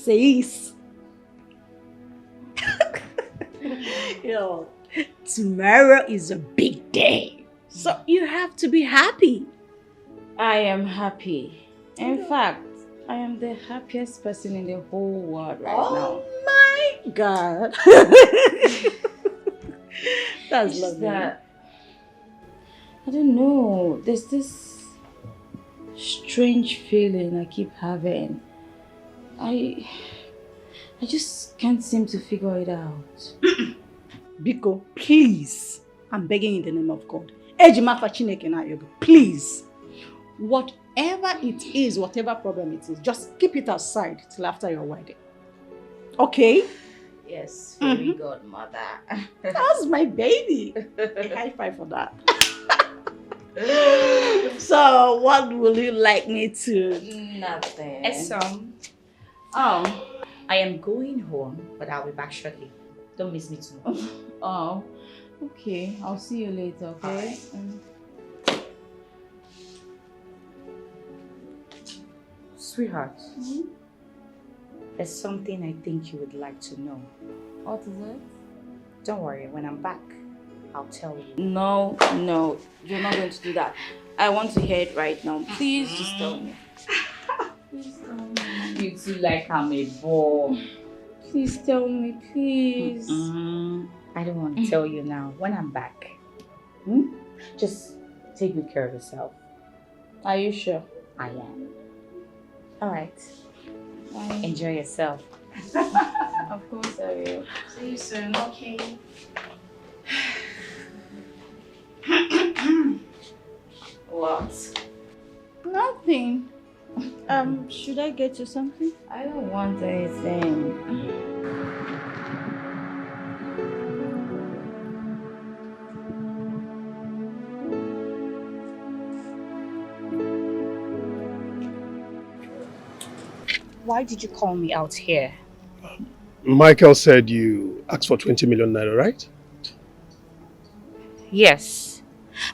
says, you know, tomorrow is a big day. So you have to be happy. I am happy. In fact, I am the happiest person in the whole world right now. Oh my God. That's It's lovely. that, I don't know, there's this strange feeling I keep having. I just can't seem to figure it out. Biko, please. I'm begging in the name of God. Ejima Chineke na yoga. Please. Whatever it is, whatever problem it is, just keep it aside till after your wedding. Okay? Yes, very good, mother. That's my baby. A high five for that. So, what will you like me to? Nothing. Oh, I am going home, but I'll be back shortly. Don't miss me too much. Oh, okay. I'll see you later, okay? Sweetheart, there's something I think you would like to know. What is it? Don't worry, when I'm back, I'll tell you. No, you're not going to do that. I want to hear it right now. Please just tell me. Please tell me. You too like I'm a ball. Please tell me, please. I don't want to tell you now. When I'm back, just take good care of yourself. Are you sure? I am. All right. Bye. Enjoy yourself. Of course I will. See you soon. Okay. What? Nothing. Should I get you something? I don't want anything. Why did you call me out here? Michael said you asked for 20 million naira, right? Yes,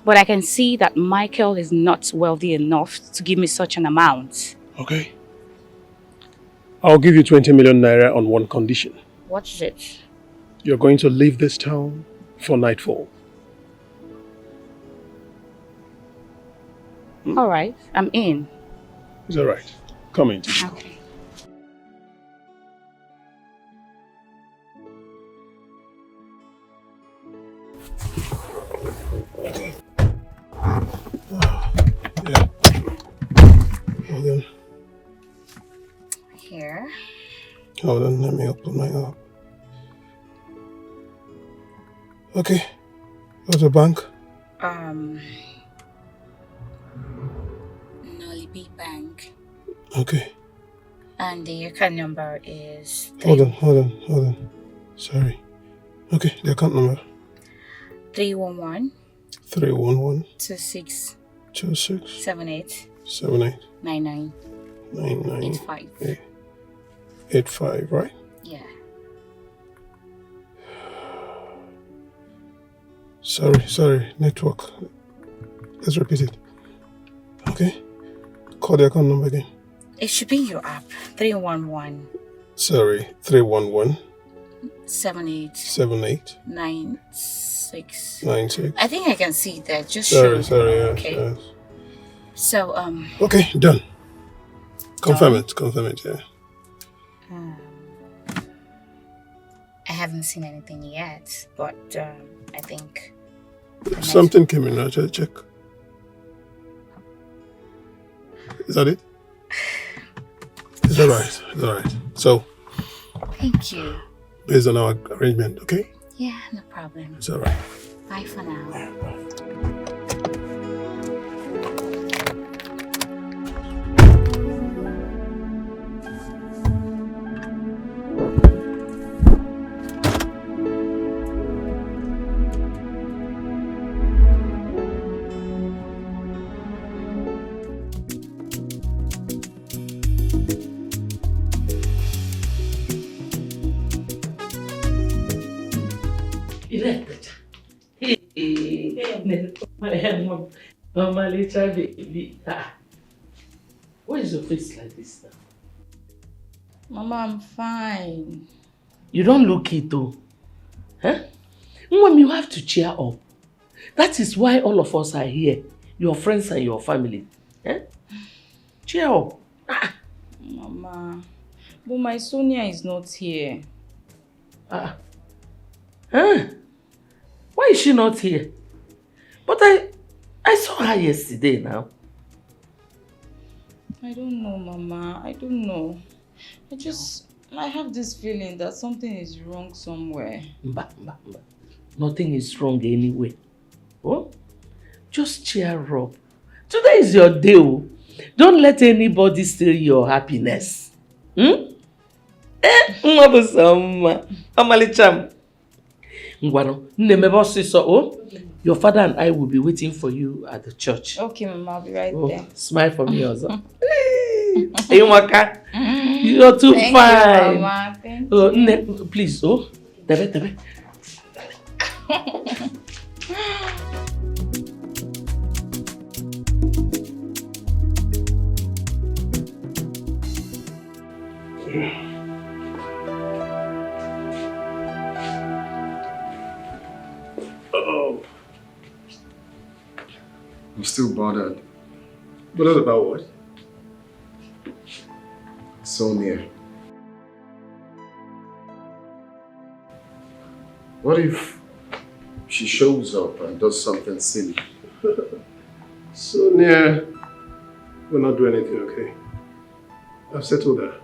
but I can see that Michael is not wealthy enough to give me such an amount. Okay. I'll give you 20 million naira on one condition. What is it? You're going to leave this town for nightfall. All right, I'm in. It's all right. Come in. Okay. Yeah. Hold on. Here. Hold on, let me open my app. Okay. Go to the bank. Nolibi Bank. Okay. And the account number is... Hold on. Sorry. Okay, the account number. 311 311 26 26 78 78 99 99 85. 85, right? Yeah. Sorry, network. Let's repeat it. Okay? Call the account number again. It should be your app. 311 Sorry, 311 78 78 96. 96. I think I can see that. Just show. Sorry, yes, Okay. yes. So, Okay, done. Confirm it, yeah. I haven't seen anything yet, but I think... Something came in, I'll check. Is that it? It's all right. So, Thank you. based on our arrangement, okay? Yeah, no problem. It's all right. Bye for now. Mama, little baby. Why is your face like this now? Mama, I'm fine. You don't look it though. Huh? Mom, you have to cheer up. That is why all of us are here. Your friends and your family. Eh? Cheer up. Mama, but my Sonia is not here. Huh? Why is she not here? But I saw her yesterday now. I don't know, Mama. I don't know. I have this feeling that something is wrong somewhere. Mba. Nothing is wrong anyway. Oh? Just cheer up. Today is your day. Oh. Don't let anybody steal your happiness. Amalicham. Your father and I will be waiting for you at the church. Okay, Mama, I'll be right there. Smile for me also. Hey, Waka. You're too Thank fine. You, Mama. Thank you. Please, Tebe. I'm still bothered. Bothered about what? Sonia. What if she shows up and does something silly? Sonia will not do anything, okay? I've settled her.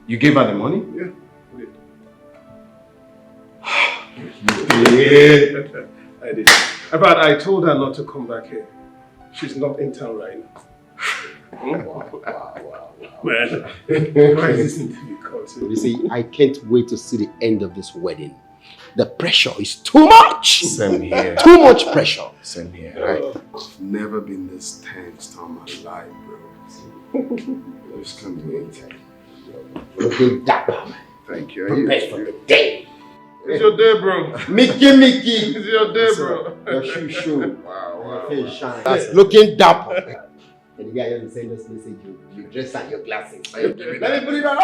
You gave her the money? Yeah, I did. Yeah, I did. But I told her not to come back here. She's not in town right now. Wow. Man, why is this interview cutting? You see, I can't wait to see the end of this wedding. The pressure is too much. Same here. Too much pressure. Same here. I've never been this tense all my life, bro. I just can't wait. Looking dapper. Thank you. Prepare for the day. It's your day, bro. Mickey. It's your day, bro. Your shoe. Wow. Your face shine. Looking dapper. And the guy has to send us message, you dress and your glasses. Let me put it on.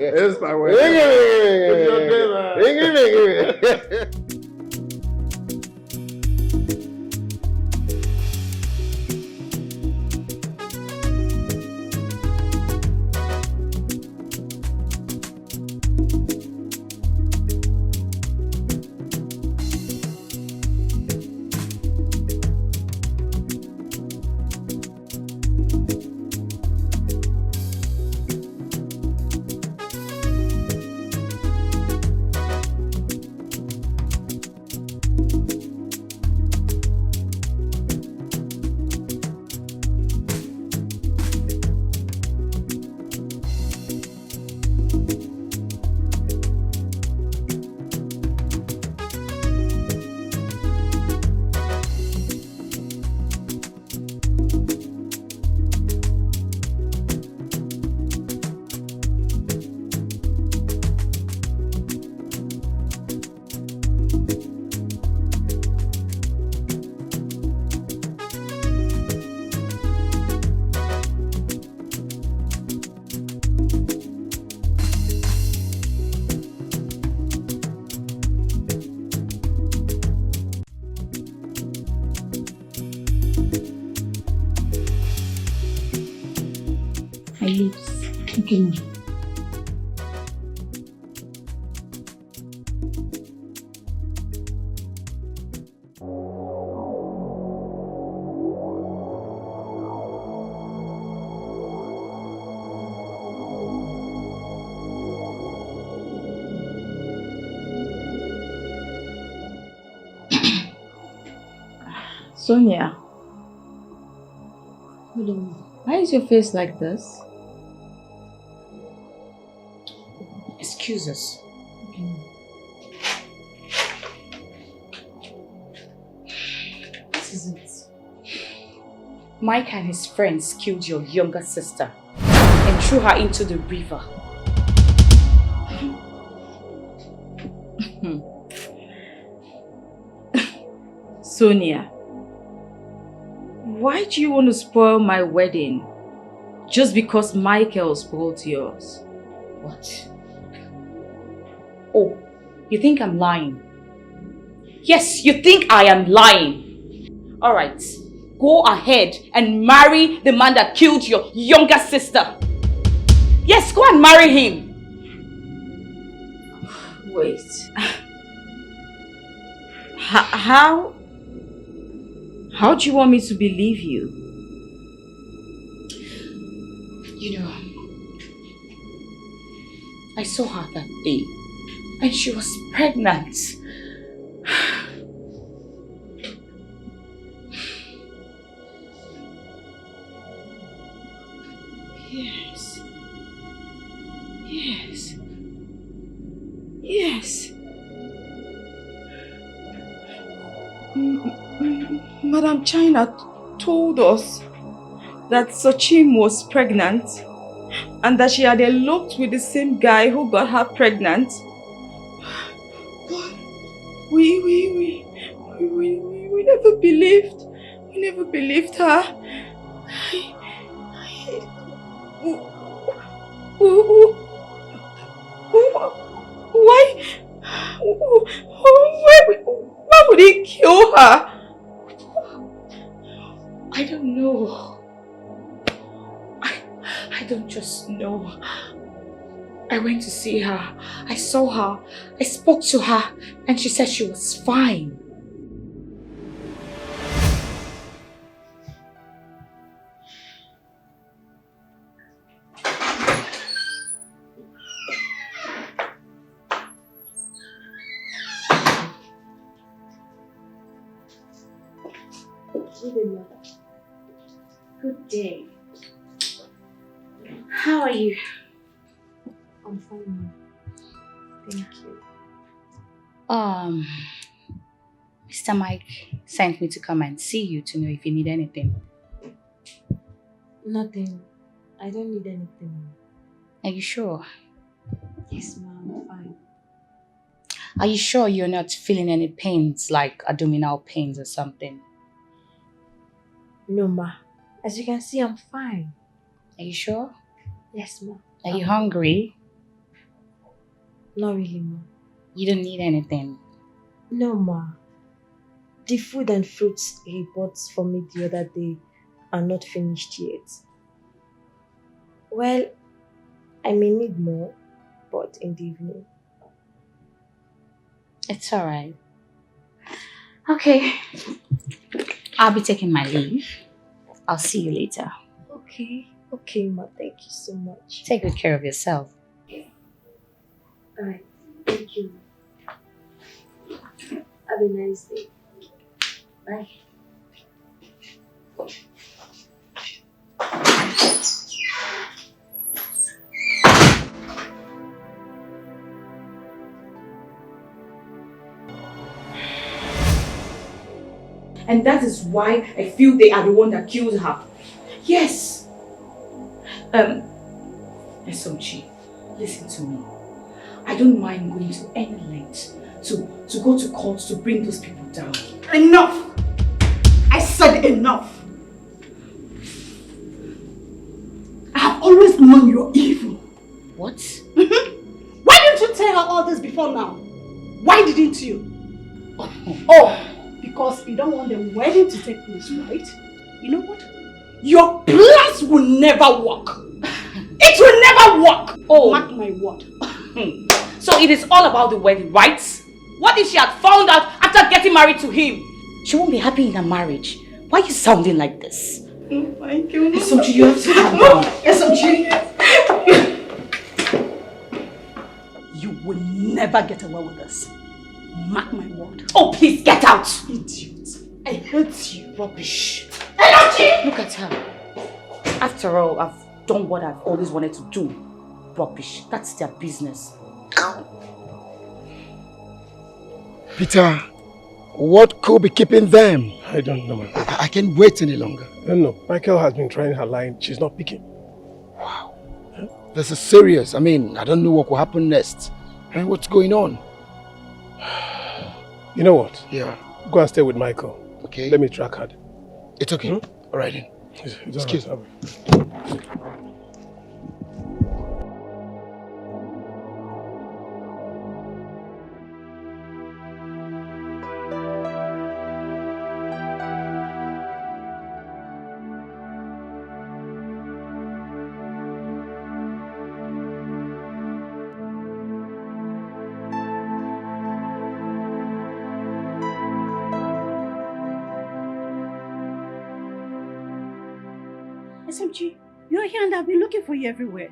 It's my way. It's your day, man. Okay, ma'am. Sonia, Hold on. why is your face like this? Excuse us. What is it? Mike and his friends killed your younger sister and threw her into the river. Sonia, why do you want to spoil my wedding? just because Michael spoiled yours. What? Oh, you think I'm lying? Yes, you think I am lying. Alright, go ahead and marry the man that killed your younger sister. Yes, go and marry him. Wait. How do you want me to believe you? You know, I saw her that day and she was pregnant. Yes. Yes. Yes. Madam China told us that Sochim was pregnant and that she had eloped with the same guy who got her pregnant. But we never believed. We never believed her. Why would he kill her? I don't know. I don't just know. I went to see her. I saw her. I spoke to her and she said she was fine. Good day. How are you? I'm fine, ma'am. Thank you. Mr. Mike sent me to come and see you to know if you need anything. Nothing. I don't need anything. Are you sure? Yes, ma'am. I'm fine. Are you sure you're not feeling any pains, like abdominal pains or something? No, ma. As you can see, I'm fine. Are you sure? Yes, ma. Are you hungry? Not really, ma. You don't need anything? No, ma. The food and fruits he bought for me the other day are not finished yet. Well, I may need more, but in the evening. It's alright. Okay. I'll be taking my leave. I'll see you later. Okay. Okay, ma. Thank you so much. Take good care of yourself. Alright. Thank you. Have a nice day. Bye. And that is why I feel they are the one that killed her. Yes. Esomchi, listen to me. I don't mind going to any length to go to court to bring those people down. Enough! I said enough! I have always known you're evil. What? Why didn't you tell her all this before now? Why didn't you? Oh, because you don't want the wedding to take place, right? You know what? Your plans will never work. It will never work. Oh, mark my word. So it is all about the wedding, right? What if she had found out after getting married to him? She won't be happy in her marriage. Why are you sounding like this? Thank you. SMG, you have to calm down. SMG. You will never get away with this. Mark my word. Oh, please get out! Idiot. I hate you. Rubbish. Energy! Look at her. After all, I've done what I've always wanted to do. Rubbish. That's their business. Peter, what could be keeping them? I don't know, my brother. I can't wait any longer. I don't know. Michael has been trying her line. She's not picking. Wow. This is serious. I mean, I don't know what will happen next. And what's going on? You know what? Yeah. Go and stay with Michael. Okay. Let me track her. It's okay. All right then. Excuse me. SMG, you're here and I've been looking for you everywhere.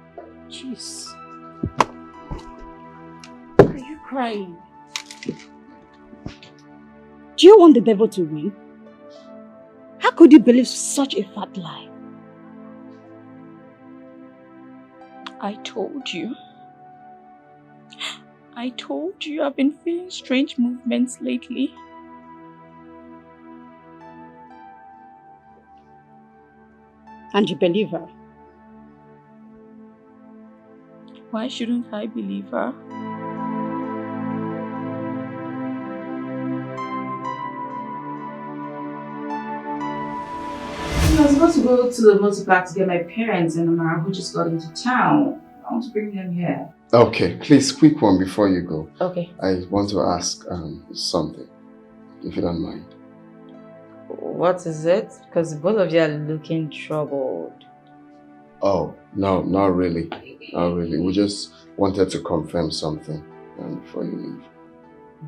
Jeez. Why are you crying? Do you want the devil to win? How could you believe such a fat lie? I told you. I've been feeling strange movements lately. And you believe her? Why shouldn't I believe her? I was supposed to go to the motor park to get my parents and Amara, who just got into town. I want to bring them here. Okay, please, quick one before you go. Okay. I want to ask something, if you don't mind. What is it? Because both of you are looking troubled. Oh, no, not really. Not really. We just wanted to confirm something before you leave.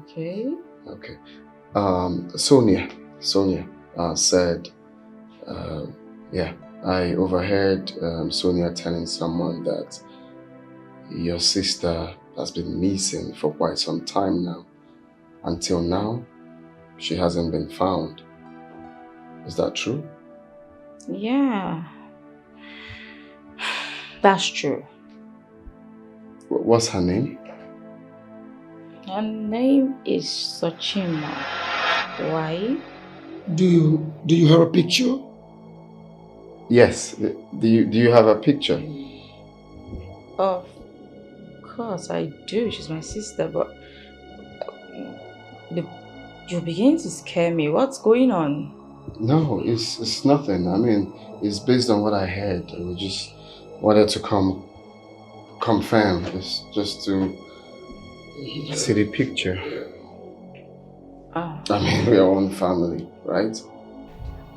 Okay. Okay. Sonia said, yeah, I overheard Sonia telling someone that your sister has been missing for quite some time now. Until now, she hasn't been found. Is that true? Yeah. That's true. What's her name? Her name is Sochima. Why? Do you have a picture? Yes. Do you have a picture? Of course I do. She's my sister, but you're beginning to scare me. What's going on? No, it's nothing. I mean, it's based on what I heard. We just wanted to confirm. It's just to see the picture. Oh. I mean, we are one family, right?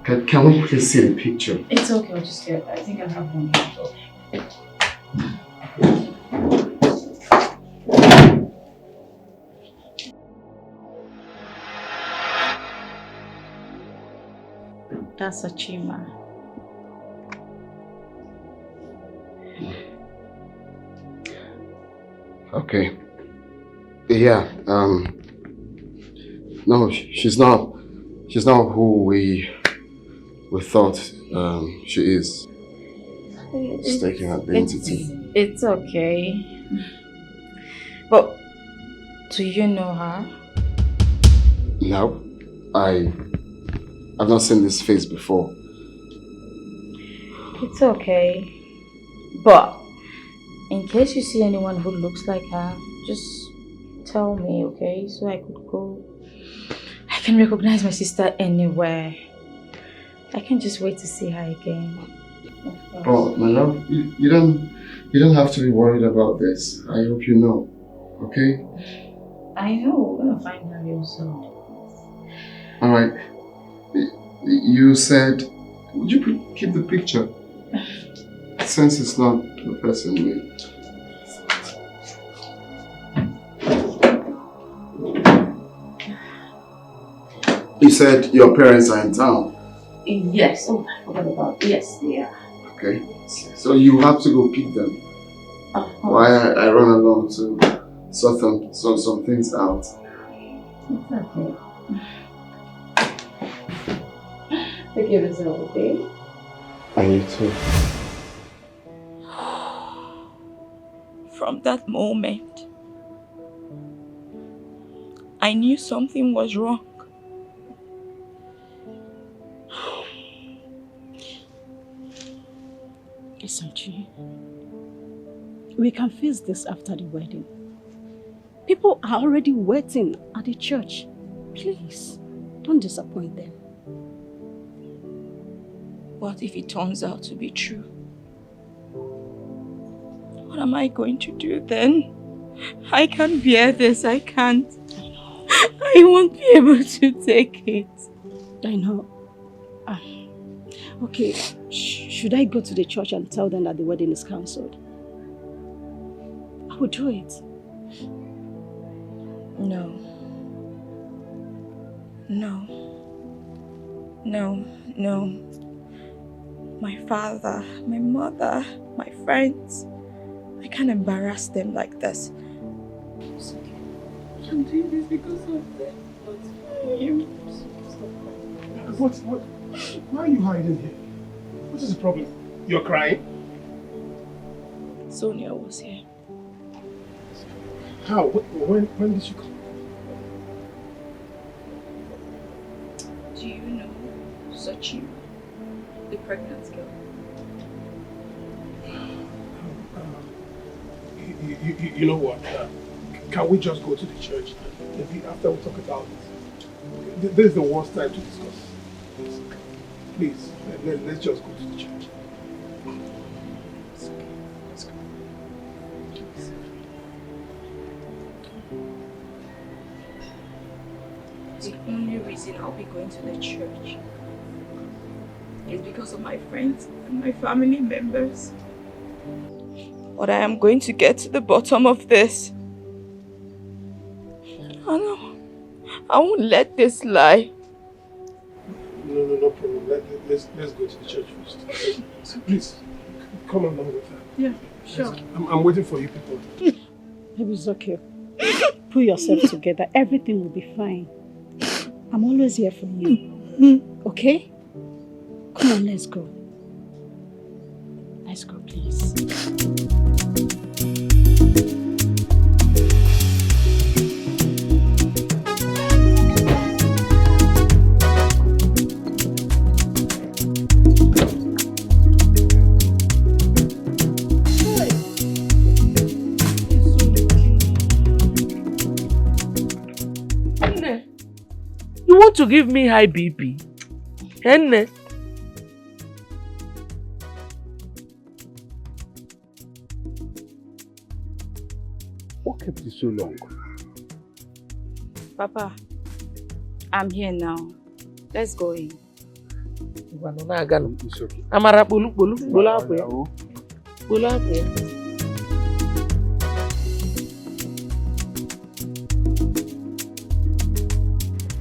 Can we please see the picture? It's okay, I'll just get it. I think I have one here. That's Sochima. Okay. Yeah. No, she's not who we thought she is. It's taking her identity. It's okay. But do you know her? No, I've not seen this face before. It's okay. But in case you see anyone who looks like her, just tell me, okay? So I could go. I can recognize my sister anywhere. I can't just wait to see her again. Oh, my love, you don't have to be worried about this. I hope you know, okay? I know, we're gonna find her real soon. Alright. You said, would you keep the picture? Since it's not the person we... You said your parents are in town. Yes, oh, I forgot about it. Yes, they are. Okay. So you have to go pick them. While I run along to sort some things out. It's okay. Take care of yourself, okay? And you too. From that moment, I knew something was wrong. SMG, we can face this after the wedding. People are already waiting at the church. Please, don't disappoint them. What if it turns out to be true? What am I going to do then? I can't bear this, I can't. I won't be able to take it. I know. Okay, should I go to the church and tell them that the wedding is cancelled? I will do it. No. No. No, no. My father, my mother, my friends. I can't embarrass them like this. It's okay. I'm doing this because of them. What? Why are you hiding here? What is the problem? You're crying? Sonia was here. How? When did she come? Do you know Sochi, the pregnant girl? You know what? Can we just go to the church? Maybe after we talk about it. This is the worst time to discuss. Please, let's just go to the church. Let's go. The only reason I'll be going to the church is because of my friends and my family members. But I am going to get to the bottom of this. Oh no, I won't let this lie. No problem. Let's go to the church first. Please, come along with her. Yeah, sure. I'm waiting for you people. Maybe it's okay. Pull yourself together. Everything will be fine. I'm always here for you. Okay? Come on, let's go. Let's go, please. You want to give me high BP? Henne? What kept you so long? Papa, I'm here now. Let's go in. It's okay. Amara pulu hapo ya. Pulu hapo ya.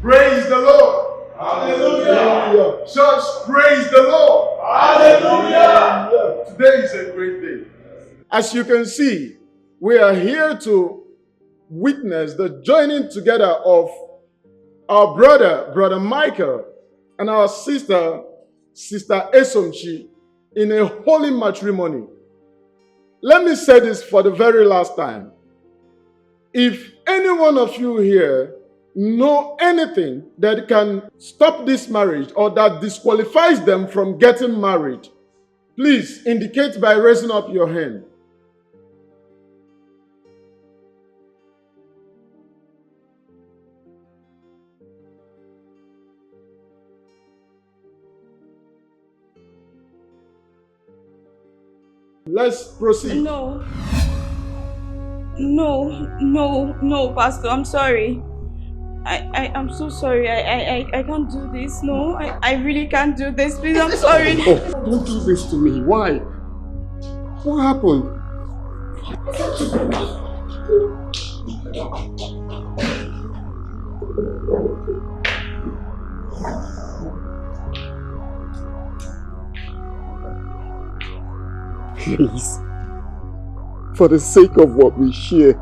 Praise the Lord. Hallelujah. Church, praise the Lord. Hallelujah. Today is a great day. As you can see, we are here to witness the joining together of our brother Michael, and our sister Esomchi in a holy matrimony. Let me say this for the very last time. If any one of you here know anything that can stop this marriage or that disqualifies them from getting married, please indicate by raising up your hand. Let's proceed. No, Pastor, I'm sorry. I'm so sorry. I can't do this. No, I really can't do this. Please, I'm sorry. Oh, don't do this to me. Why? What happened? Please, for the sake of what we share,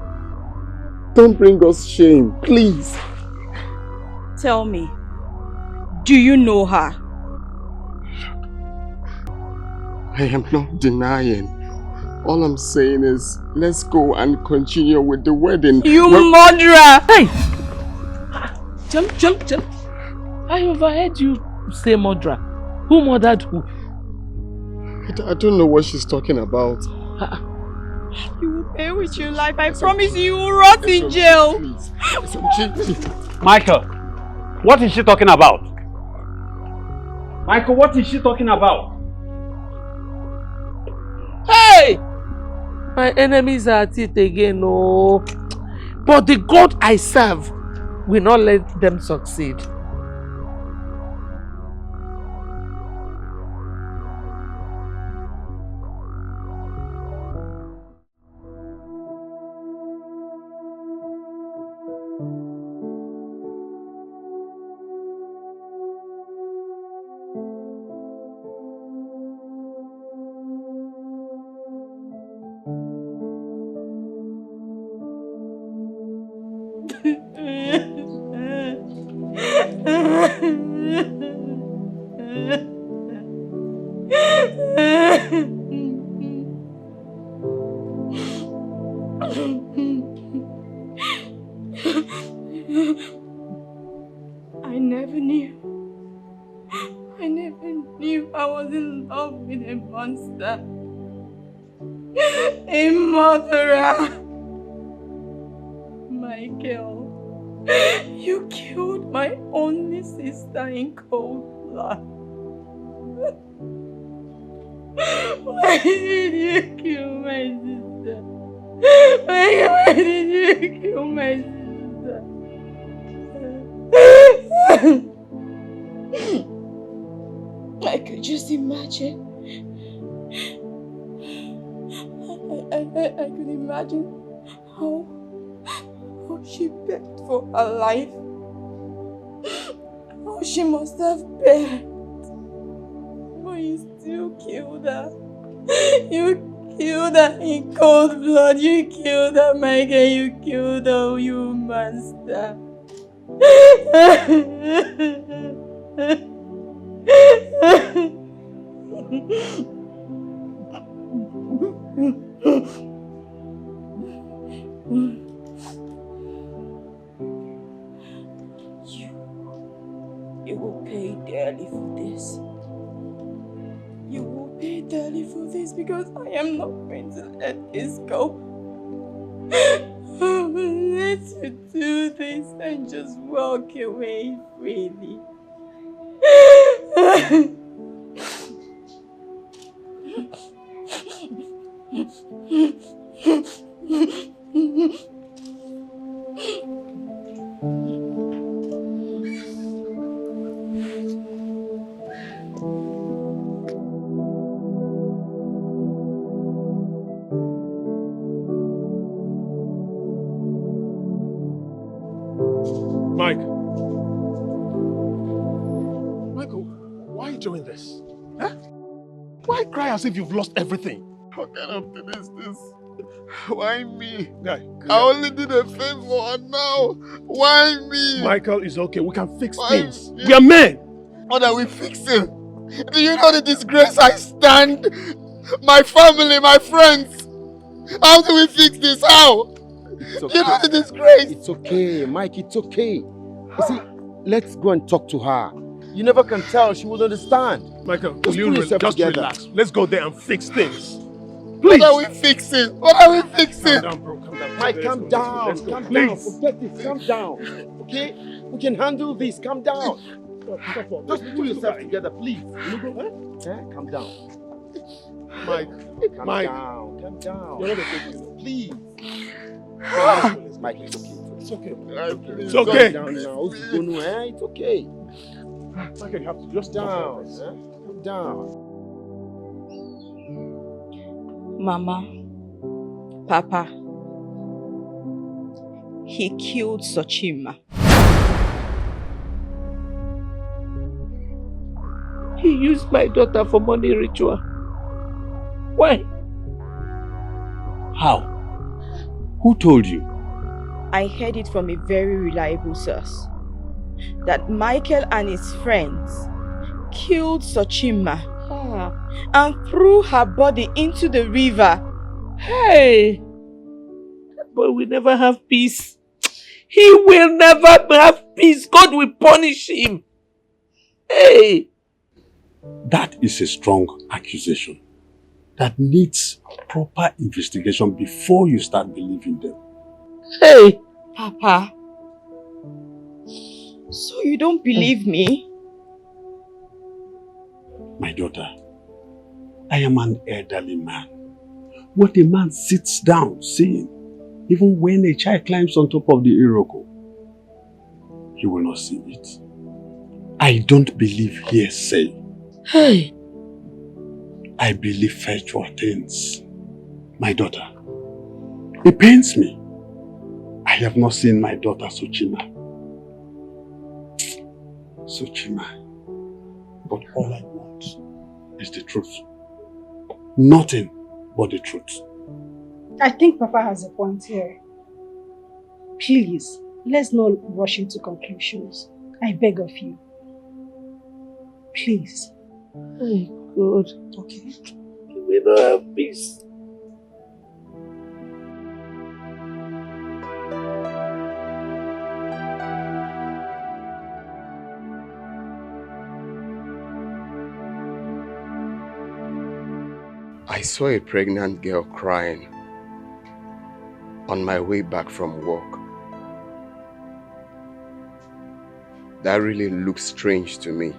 don't bring us shame, please. Tell me, do you know her? I am not denying. All I'm saying is, let's go and continue with the wedding. You murderer! Hey! Jump. I overheard you say murderer. Who murdered who? I don't know what she's talking about. You will pay with your life. I promise you will rot in jail. Please. Michael, what is she talking about? Michael, what is she talking about? Hey! My enemies are at it again, no. But the God I serve will not let them succeed. I never knew I was in love with a monster. A murderer. Michael, you killed my only sister in cold blood. Why did you kill my sister? Why did you kill my sister? I could just imagine. I could imagine how she begged for her life. How she must have begged. But you still killed her. You killed her in cold blood. You killed her, Michael. You killed her, you monster. You will pay dearly for this. You will pay dearly for this because I am not going to let this go. Let's do this and just walk away freely. Michael, why are you doing this? Huh? Why cry as if you've lost everything? What kind of thing is this? Why me? Guy, I only did a favor and now, why me? Michael, it's okay. We can fix Why things. me? We are men. What are we fixing? Do you know the disgrace I stand? My family, my friends. How do we fix this? How? It's Do you know okay. the disgrace? It's okay, Mike, it's okay. You see, let's go and talk to her. You never can tell, she will understand. Michael, Just pull yourself together. relax. Let's go there and fix things. Please. What are we fixing? What are we fixing? Calm down, bro. Calm down. Mike, calm down. Let's go. Calm down. Please. Forget this. Calm down. Okay? We can handle this. Calm down. Just pull yourself together, please. Calm down. Mike. Calm Mike. down. Calm down. You're not okay. Please. Mike, it's okay. It's okay. It's okay. Calm down now. It's okay. Michael, you have to just down. Calm down. Mama, Papa, he killed Sochima. He used my daughter for money ritual. Why? How? Who told you? I heard it from a very reliable source that Michael and his friends killed Sochima and threw her body into the river. Hey! But we never have peace. He will never have peace. God will punish him. Hey! That is a strong accusation that needs proper investigation before you start believing them. Hey! Papa, so you don't believe me? My daughter, I am an elderly man. What a man sits down seeing, even when a child climbs on top of the Iroko, he will not see it. I don't believe hearsay. Hey! I believe factual things. My daughter, it pains me. I have not seen my daughter Sochima. But all I want is the truth. Nothing but the truth. I think Papa has a point here. Please, let's not rush into conclusions. I beg of you. Please. Hey, God. Okay. We don't have peace. I saw a pregnant girl crying on my way back from work. That really looked strange to me.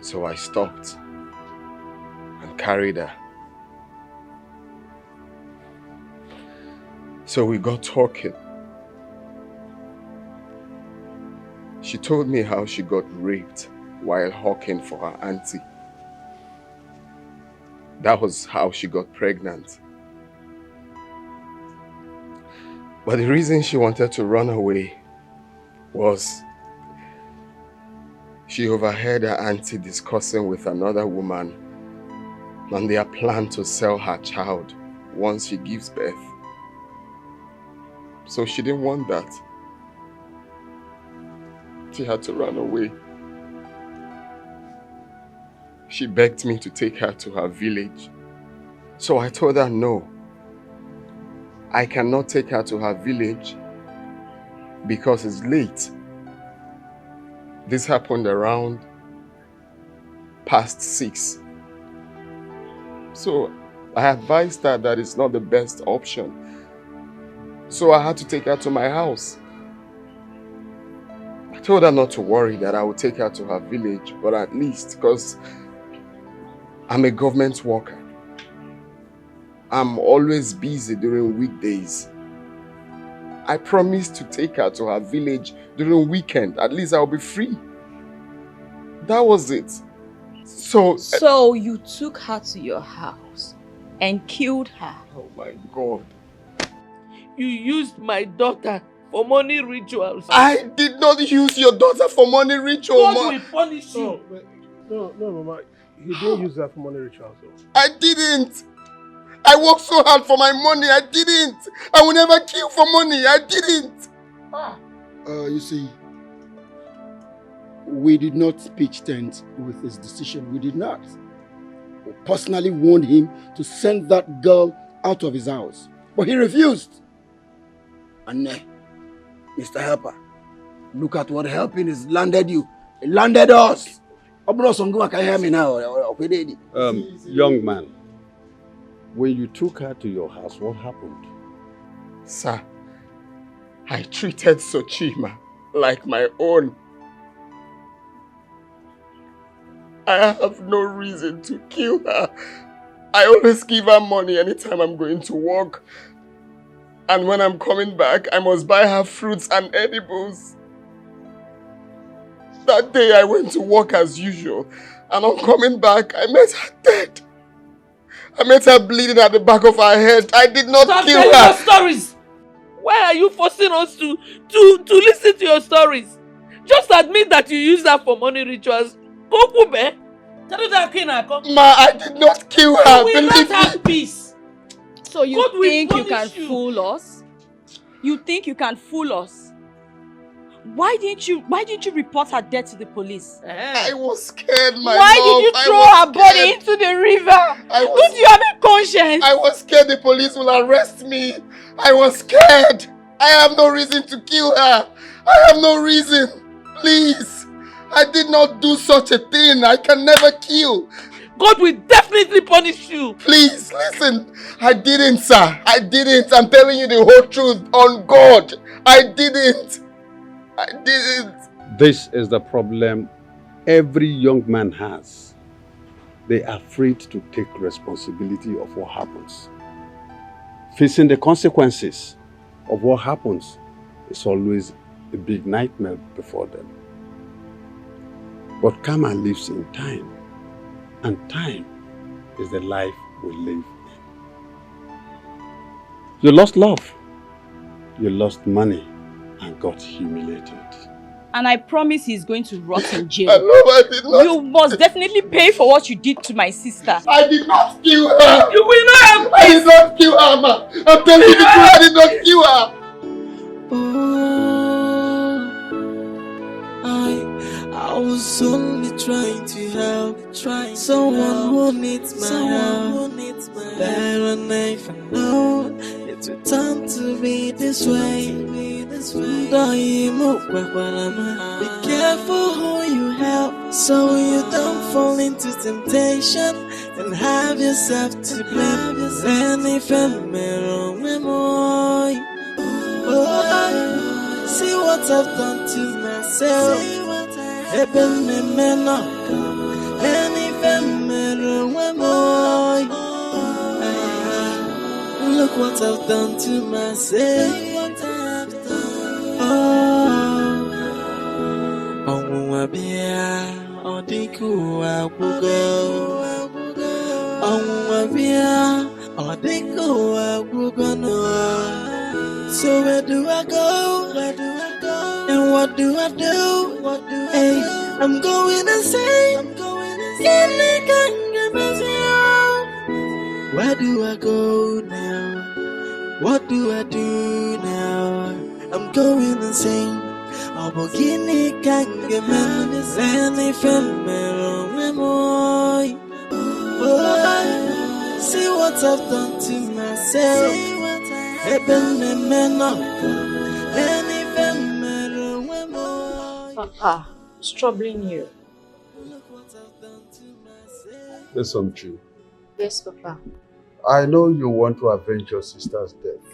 So I stopped and carried her. So we got talking. She told me how she got raped while hawking for her auntie. That was how she got pregnant. But the reason she wanted to run away was she overheard her auntie discussing with another woman on their plan to sell her child once she gives birth. So she didn't want that. She had to run away. She begged me to take her to her village. So I told her no. I cannot take her to her village because it's late. This happened around past 6. So I advised her that it's not the best option. So I had to take her to my house. I told her not to worry, that I would take her to her village, but at least, because I'm a government worker. I'm always busy during weekdays. I promised to take her to her village during weekend. At least I'll be free. That was it. So you took her to your house and killed her? Oh my God. You used my daughter for money rituals. I did not use your daughter for money rituals. God will punish you. No, Mama. He didn't use that for money rituals. I didn't. I worked so hard for my money. I didn't. I will never kill for money. I didn't. You see, we did not pitch tent with his decision. We did not. We personally warned him to send that girl out of his house. But he refused. And Mr. Helper, look at what helping has landed you. It landed us. Can hear me now? Young man, when you took her to your house, what happened? Sir, I treated Sochima like my own. I have no reason to kill her. I always give her money anytime I'm going to work. And when I'm coming back, I must buy her fruits and edibles. That day I went to work as usual. And on coming back, I met her dead. I met her bleeding at the back of her head. I did not kill her. Stop telling your stories! Why are you forcing us to listen to your stories? Just admit that you used her for money rituals. Go, Kube. Ma, I did not kill her. We will not have peace. So you God think will you can punish you. fool us? You think you can fool us? Why didn't you report her death to the police? I was scared, my Why love. did you throw her body into the river? Don't you have a conscience? I was scared the police will arrest me. I was scared. I have no reason to kill her. I have no reason. Please. I did not do such a thing. I can never kill. God will definitely punish you. Please, listen. I didn't, sir. I didn't. I'm telling you the whole truth on God. I didn't. I didn't. This is the problem every young man has. They are afraid to take responsibility of what happens. Facing the consequences of what happens is always a big nightmare before them. But karma lives in time, and time is the life we live in. You lost love, you lost money, and got humiliated. And I promise he's going to rot in jail. I know I did not. You must definitely pay for what you did to my sister. I did not kill her. You will not have I did not kill her, ma. I'm telling you the truth, I did not kill her. I was only trying to help, someone who needs my help. There and if I know it would turn to be this way. Be careful who you help, so you don't fall into temptation and have yourself to blame. Then if I'm wrong, see what I've done to myself. Look what I've done to myself. So where do I go? And what do I do? Hey, I'm going insane. Where do I go now? What do I do now? I'm going insane. Obogini kangeman, any female memory. See what I've done to myself. Papa, it's troubling you. Listen, Chi. Yes, Papa. I know you want to avenge your sister's death.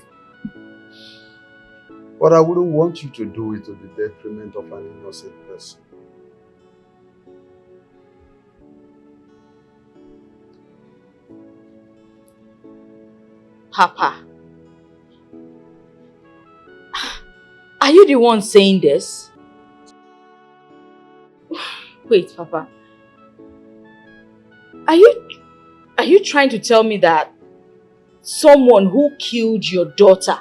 But I wouldn't want you to do it to the detriment of an innocent person. Papa, are you the one saying this? Wait, Papa. Are you trying to tell me that someone who killed your daughter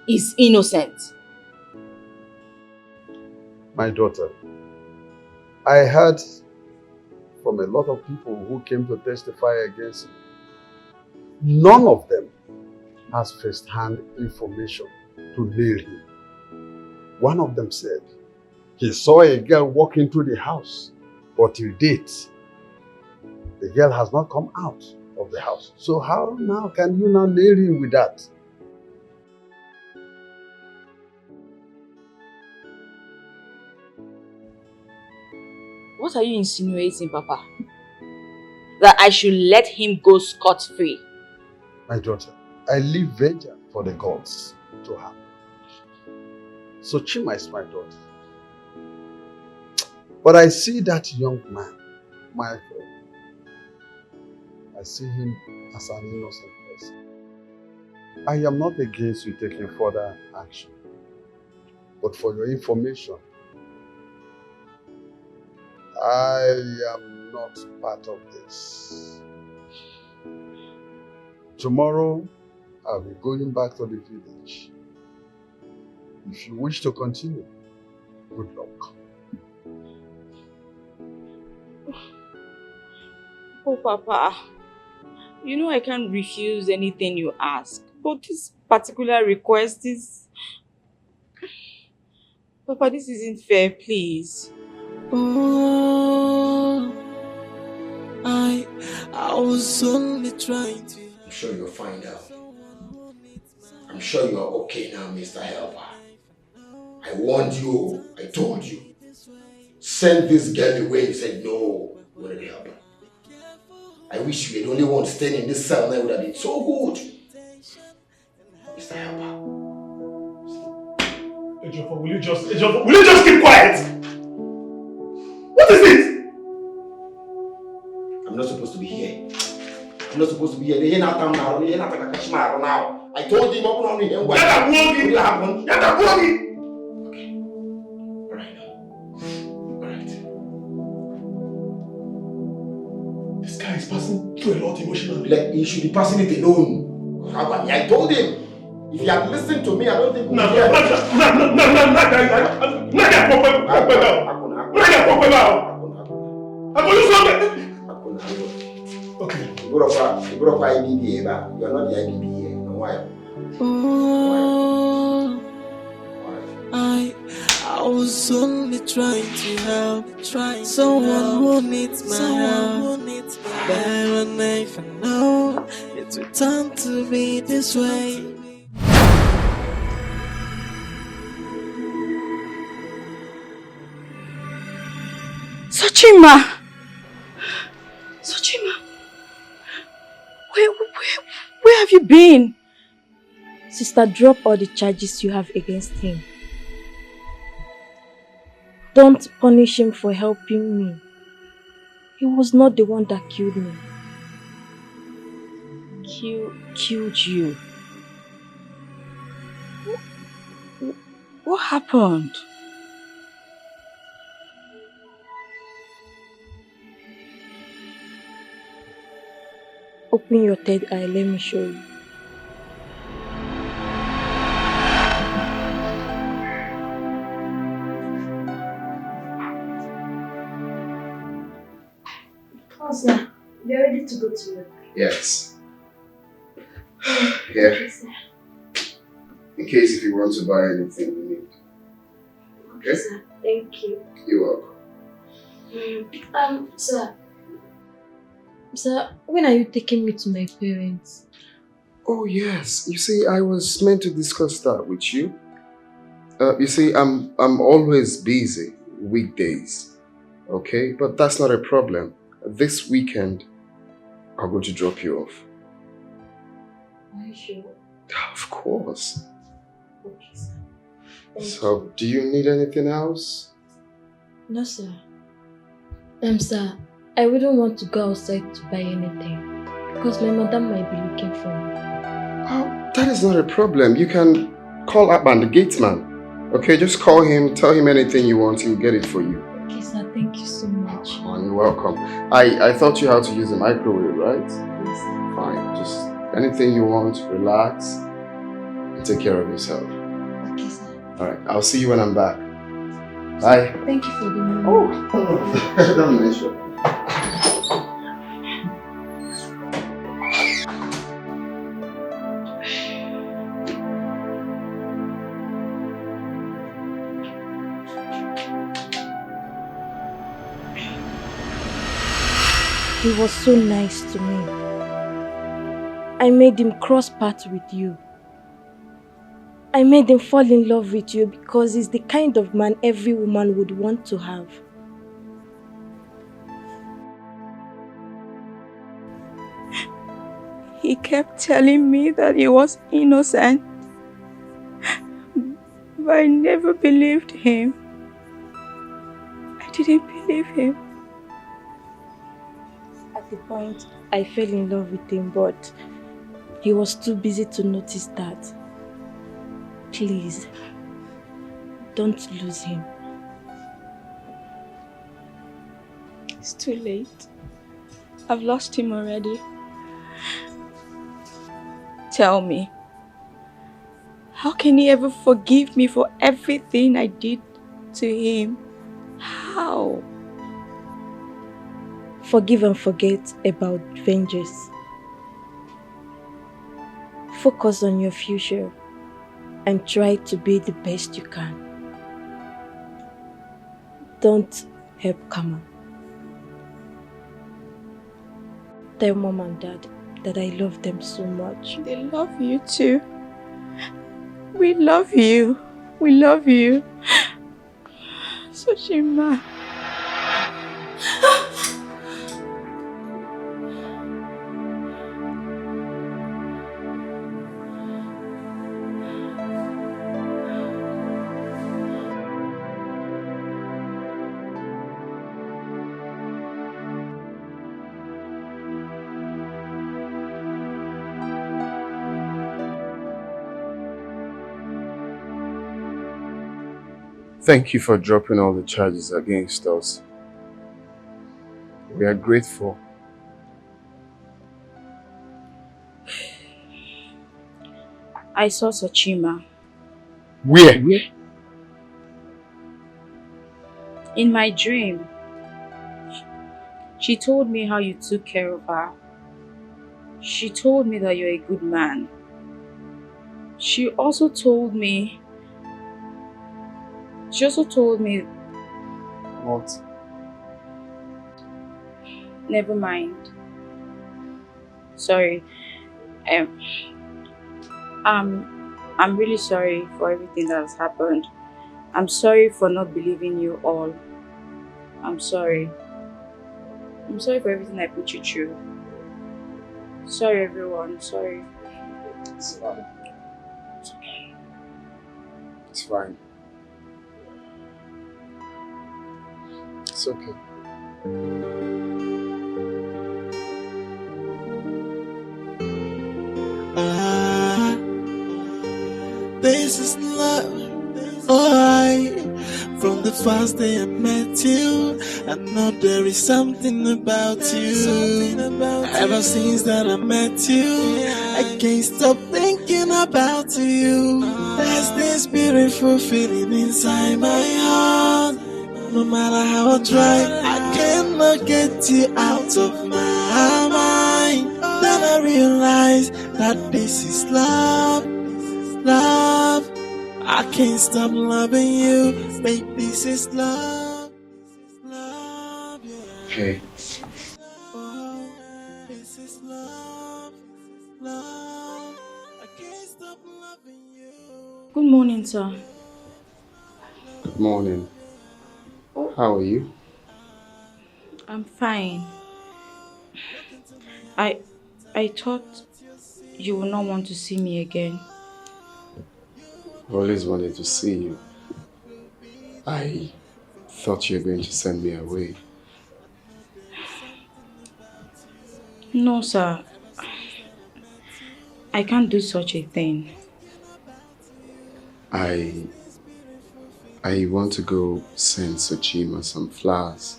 is innocent? My daughter, I heard from a lot of people who came to testify against him. None of them has first-hand information to nail him. One of them said he saw a girl walk into the house, but till date, the girl has not come out of the house. So how now can you now nail him with that? What are you insinuating, Papa? That I should let him go scot-free? My daughter, I leave vengeance for the gods to happen. So Chima is my daughter. But I see that young man, my friend. I see him as an innocent person. I am not against you taking further action. But for your information, I am not part of this. Tomorrow, I'll be going back to the village. If you wish to continue, good luck. Oh, Papa, you know I can't refuse anything you ask. But this particular request is... Papa, this isn't fair, please. Oh, I was only trying to... I'm sure you'll find out. I'm sure you are okay now, Mr. Helper. I warned you, I told you. Send this girl away. You said no, you wanted to help her. I wish you were the only one staying in this cell now. Would have been so good. Mr. Helper. Ejiofor, will you just keep quiet? What is it? I'm not supposed to be here. I'm not supposed to be here. They're not coming now. They're not going to catch my now. I told him, open on him. What will happen? Okay. Alright. Alright. This guy is passing through a lot emotionally. Like, he should be passing it alone. I told him. If he had listened to me, I don't think we would hear. Okay. You are not the IBB here. No, why? Oh, I was only trying to help, someone who needs my help. But when I found out it would turn to be this way. Sochima! Where have you been? Sister, drop all the charges you have against him. Don't punish him for helping me. He was not the one that killed me. Killed you. What happened? Open your third eye, let me show you. Oh, sir, you're ready to go to work. Yes. Yeah. Okay, sir. In case if you want to buy anything you need. Okay, sir. Thank you. You're welcome. Sir, when are you taking me to my parents? Oh yes. You see, I was meant to discuss that with you. You see, I'm always busy weekdays. Okay? But that's not a problem. This weekend, I'll go to drop you off. Are you sure? Of course. Okay, sir. Thank So, do you need anything else? No, sir. Sir, I wouldn't want to go outside to buy anything because my mother might be looking for me. Oh, that is not a problem. You can call up and the gate man. Okay, just call him, tell him anything you want, he'll get it for you. Okay, sir. Thank you so much. Oh, you're welcome. I thought you had to use the microwave, right? Yes, sir. Fine, just anything you want, relax, and take care of yourself. Okay, sir. Alright, I'll see you when I'm back. Bye. Thank you for the money. Oh, don't mention. He was so nice to me. I made him cross paths with you. I made him fall in love with you because he's the kind of man every woman would want to have. He kept telling me that he was innocent, but I never believed him. I didn't believe him. At the point, I fell in love with him, but he was too busy to notice that. Please, don't lose him. It's too late. I've lost him already. Tell me, how can he ever forgive me for everything I did to him? How? Forgive and forget about vengeance. Focus on your future and try to be the best you can. Don't help karma. Tell mom and dad that I love them so much. They love you too. We love you. We love you. Sochima. Thank you for dropping all the charges against us. We are grateful. I saw Sochima. Where? In my dream. She told me how you took care of her. She told me that you're a good man. She also told me What? never mind. Sorry. Um, I'm really sorry for everything that has happened. I'm sorry for not believing you all. I'm sorry. I'm sorry for everything I put you through. Sorry everyone, sorry. It's fine. It's fine. It's okay. This is love, alright. From the first day I met you, I know there is something about you. Ever since that I met you, I can't stop thinking about you. There's this beautiful feeling inside my heart. No matter how I try, I cannot get you out of my mind. Then I realize that this is love, love. I can't stop loving you, babe. This is love, love, yeah. Okay. Oh, this is love, love. I can't stop loving you. Good morning, sir. Good morning. How are you? I'm fine. I thought you would not want to see me again. I always wanted to see you. I thought you were going to send me away. No, sir. I can't do such a thing. I want to go send Sochima some flowers.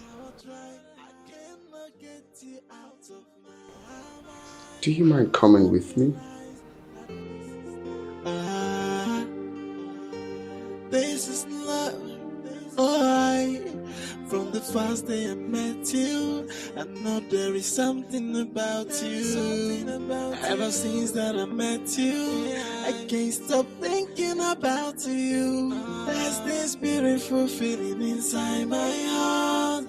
Do you mind coming with me? This is love, alright. From the first day I met you, I know there is something about you. Ever since that I met you, I can't stop thinking about you. There's this beautiful feeling inside my heart.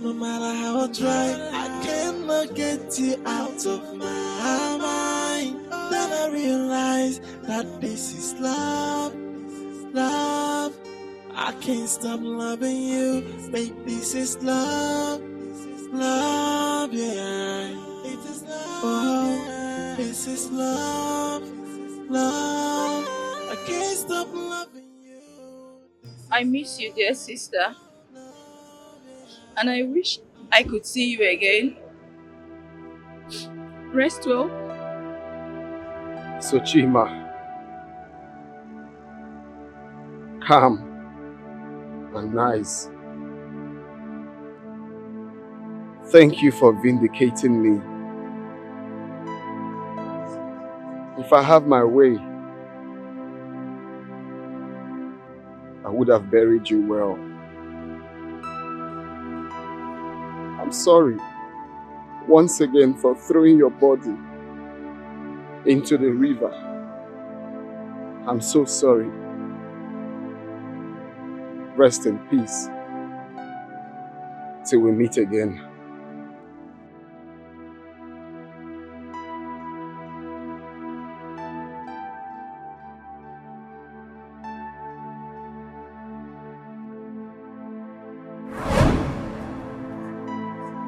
No matter how I try, I cannot get you out of my mind. Then I realize that this is love, love. I can't stop loving you, babe. This is love, love, yeah. It is love, oh, this is love, love. I can't stop loving you. I miss you, dear sister. And I wish I could see you again. Rest well. Sochima, calm and nice. Thank you for vindicating me. If I have my way, I would have buried you well. I'm sorry once again for throwing your body into the river. I'm so sorry. Rest in peace till we meet again.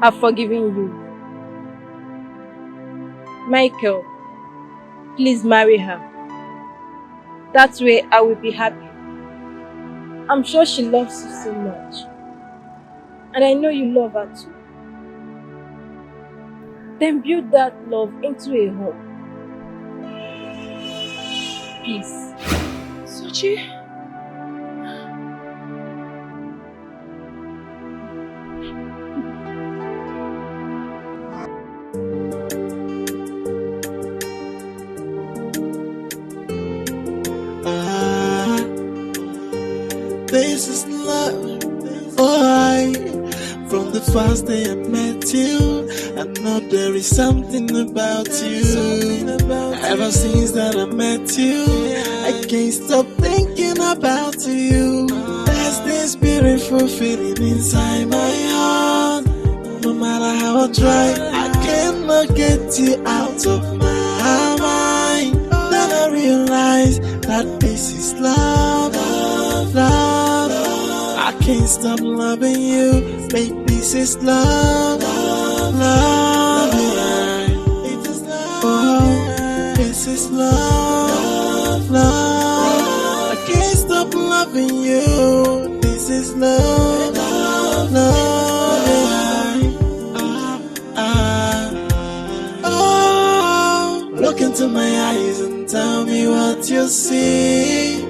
I've forgiven you. Michael, please marry her. That way I will be happy. I'm sure she loves you so much. And I know you love her too. Then build that love into a home. Peace. Sochi? this is love. Oh, from the first day I met you, I know there is something about you. Ever since that I met you, I can't stop thinking about you. There's this beautiful feeling inside my heart. No matter how I try, I cannot get you out of my mind. Then I realize that this is love, love. I can't stop loving you, babe. This is love, love. Oh, this is love, love. I can't stop loving you. This is love, love. Oh, look into my eyes and tell me what you see.